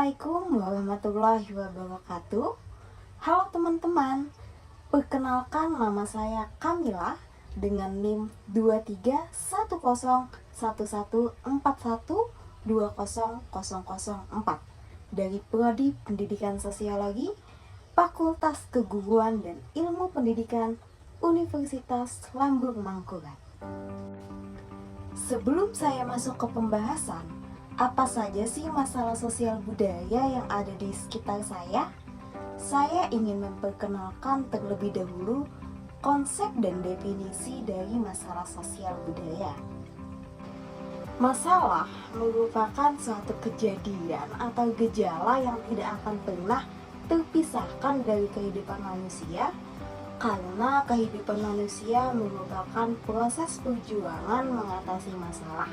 Assalamualaikum warahmatullahi wabarakatuh. Halo teman-teman, perkenalkan nama saya Kamila dengan NIM 23111141200004 dari Prodi Pendidikan Sosiologi, Fakultas Keguruan dan Ilmu Pendidikan Universitas Lambung Mangkurat. Sebelum saya masuk ke pembahasan, apa saja sih masalah sosial budaya yang ada di sekitar saya? Saya ingin memperkenalkan terlebih dahulu konsep dan definisi dari masalah sosial budaya. Masalah merupakan suatu kejadian atau gejala yang tidak akan pernah terpisahkan dari kehidupan manusia, karena kehidupan manusia merupakan proses perjuangan mengatasi masalah.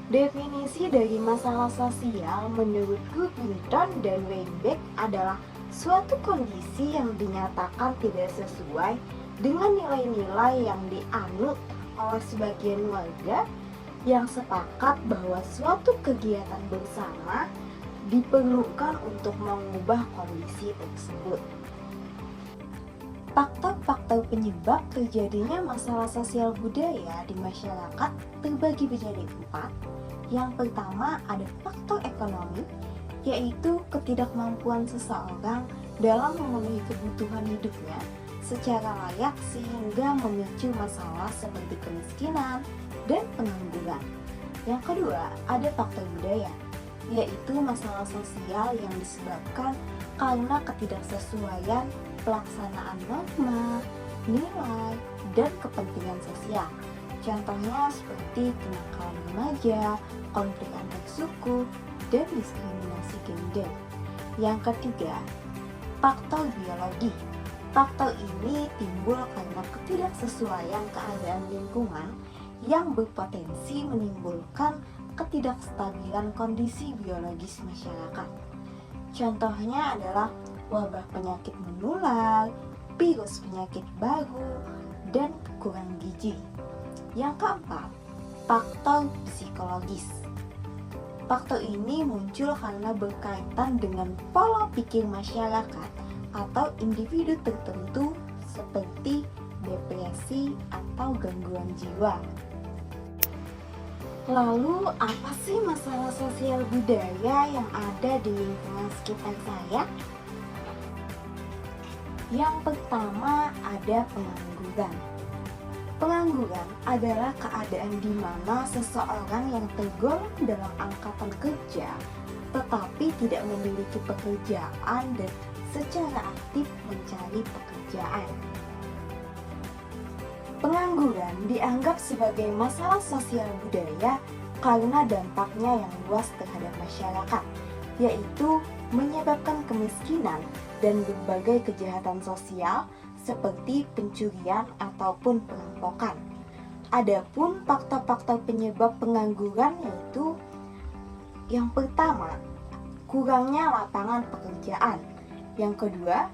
Definisi dari masalah sosial menurut Group Newton dan Weinberg adalah suatu kondisi yang dinyatakan tidak sesuai dengan nilai-nilai yang dianut oleh sebagian warga yang sepakat bahwa suatu kegiatan bersama diperlukan untuk mengubah kondisi tersebut. Faktor-faktor penyebab terjadinya masalah sosial budaya di masyarakat terbagi menjadi 4. Yang pertama ada faktor ekonomi, yaitu ketidakmampuan seseorang dalam memenuhi kebutuhan hidupnya secara layak sehingga memicu masalah seperti kemiskinan dan pengangguran. Yang kedua ada faktor budaya, yaitu masalah sosial yang disebabkan karena ketidaksesuaian pelaksanaan norma, nilai, dan kepentingan sosial. Contohnya seperti kenakalan remaja, konflik antar suku, dan diskriminasi gender. Yang ketiga, faktor biologi. Faktor ini timbul karena ketidaksesuaian keadaan lingkungan yang berpotensi menimbulkan ketidakstabilan kondisi biologis masyarakat. Contohnya adalah wabah penyakit menular, virus penyakit baru, dan kurang gizi. Yang keempat, faktor psikologis. Faktor ini muncul karena berkaitan dengan pola pikir masyarakat atau individu tertentu seperti depresi atau gangguan jiwa. Lalu, apa sih masalah sosial budaya yang ada di lingkungan sekitar saya? Yang pertama ada pengangguran. Pengangguran adalah keadaan di mana seseorang yang tergolong dalam angkatan kerja tetapi tidak memiliki pekerjaan dan secara aktif mencari pekerjaan. Pengangguran dianggap sebagai masalah sosial budaya karena dampaknya yang luas terhadap masyarakat, yaitu menyebabkan kemiskinan dan berbagai kejahatan sosial seperti pencurian ataupun perampokan. Adapun faktor-faktor penyebab pengangguran yaitu yang pertama, kurangnya lapangan pekerjaan. Yang kedua,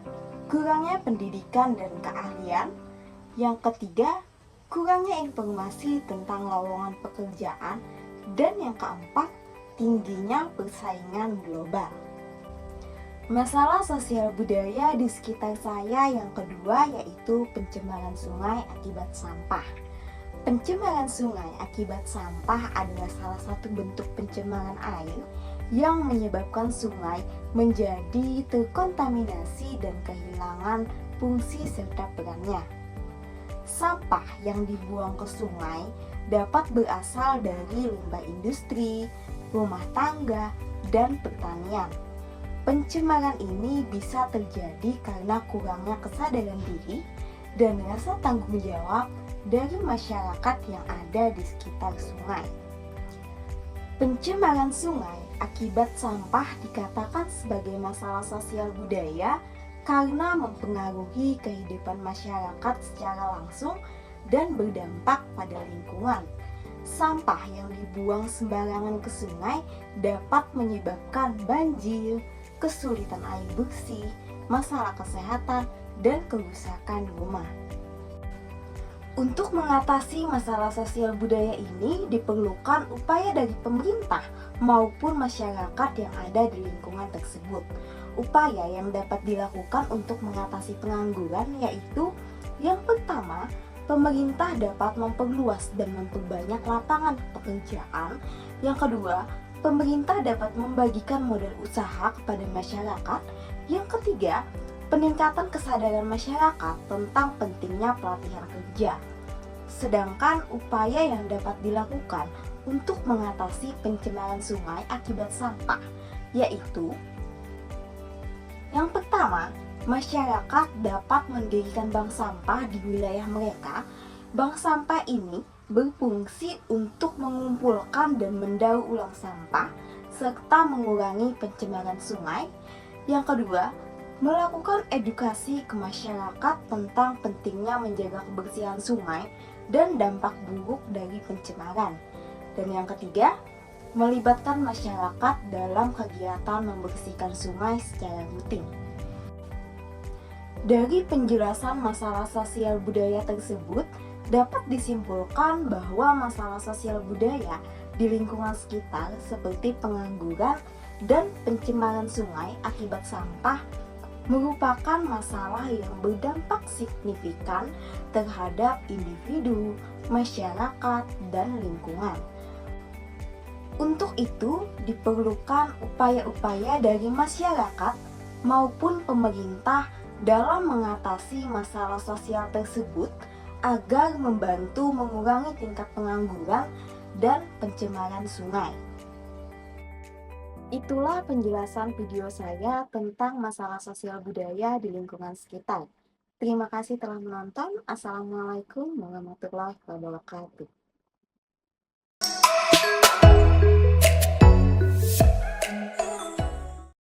kurangnya pendidikan dan keahlian. Yang ketiga, kurangnya informasi tentang lowongan pekerjaan. Dan yang keempat, tingginya persaingan global. Masalah sosial budaya di sekitar saya yang kedua yaitu pencemaran sungai akibat sampah. Pencemaran sungai akibat sampah adalah salah satu bentuk pencemaran air yang menyebabkan sungai menjadi terkontaminasi dan kehilangan fungsi serta perannya. Sampah yang dibuang ke sungai dapat berasal dari limbah industri, rumah tangga, dan pertanian. Pencemaran ini bisa terjadi karena kurangnya kesadaran diri dan rasa tanggung jawab dari masyarakat yang ada di sekitar sungai. Pencemaran sungai akibat sampah dikatakan sebagai masalah sosial budaya karena mempengaruhi kehidupan masyarakat secara langsung dan berdampak pada lingkungan. Sampah yang dibuang sembarangan ke sungai dapat menyebabkan banjir, kesulitan air bersih, masalah kesehatan, dan kerusakan rumah. Untuk mengatasi masalah sosial budaya ini diperlukan upaya dari pemerintah maupun masyarakat yang ada di lingkungan tersebut. Upaya yang dapat dilakukan untuk mengatasi pengangguran yaitu yang pertama, pemerintah dapat memperluas dan memperbanyak lapangan pekerjaan. Yang kedua, pemerintah dapat membagikan modal usaha kepada masyarakat. Yang ketiga, peningkatan kesadaran masyarakat tentang pentingnya pelatihan kerja. Sedangkan upaya yang dapat dilakukan untuk mengatasi pencemaran sungai akibat sampah, yaitu yang pertama, masyarakat dapat mendirikan bank sampah di wilayah mereka. Bank sampah ini berfungsi untuk mengumpulkan dan mendaur ulang sampah serta mengurangi pencemaran sungai. Yang kedua, melakukan edukasi ke masyarakat tentang pentingnya menjaga kebersihan sungai dan dampak buruk dari pencemaran. Dan yang ketiga, melibatkan masyarakat dalam kegiatan membersihkan sungai secara rutin. Dari penjelasan masalah sosial budaya tersebut, dapat disimpulkan bahwa masalah sosial budaya di lingkungan sekitar seperti pengangguran dan pencemaran sungai akibat sampah merupakan masalah yang berdampak signifikan terhadap individu, masyarakat, dan lingkungan. Untuk itu, diperlukan upaya-upaya dari masyarakat maupun pemerintah dalam mengatasi masalah sosial tersebut agar membantu mengurangi tingkat pengangguran dan pencemaran sungai. Itulah penjelasan video saya tentang masalah sosial budaya di lingkungan sekitar. Terima kasih telah menonton. Assalamualaikum warahmatullahi wabarakatuh.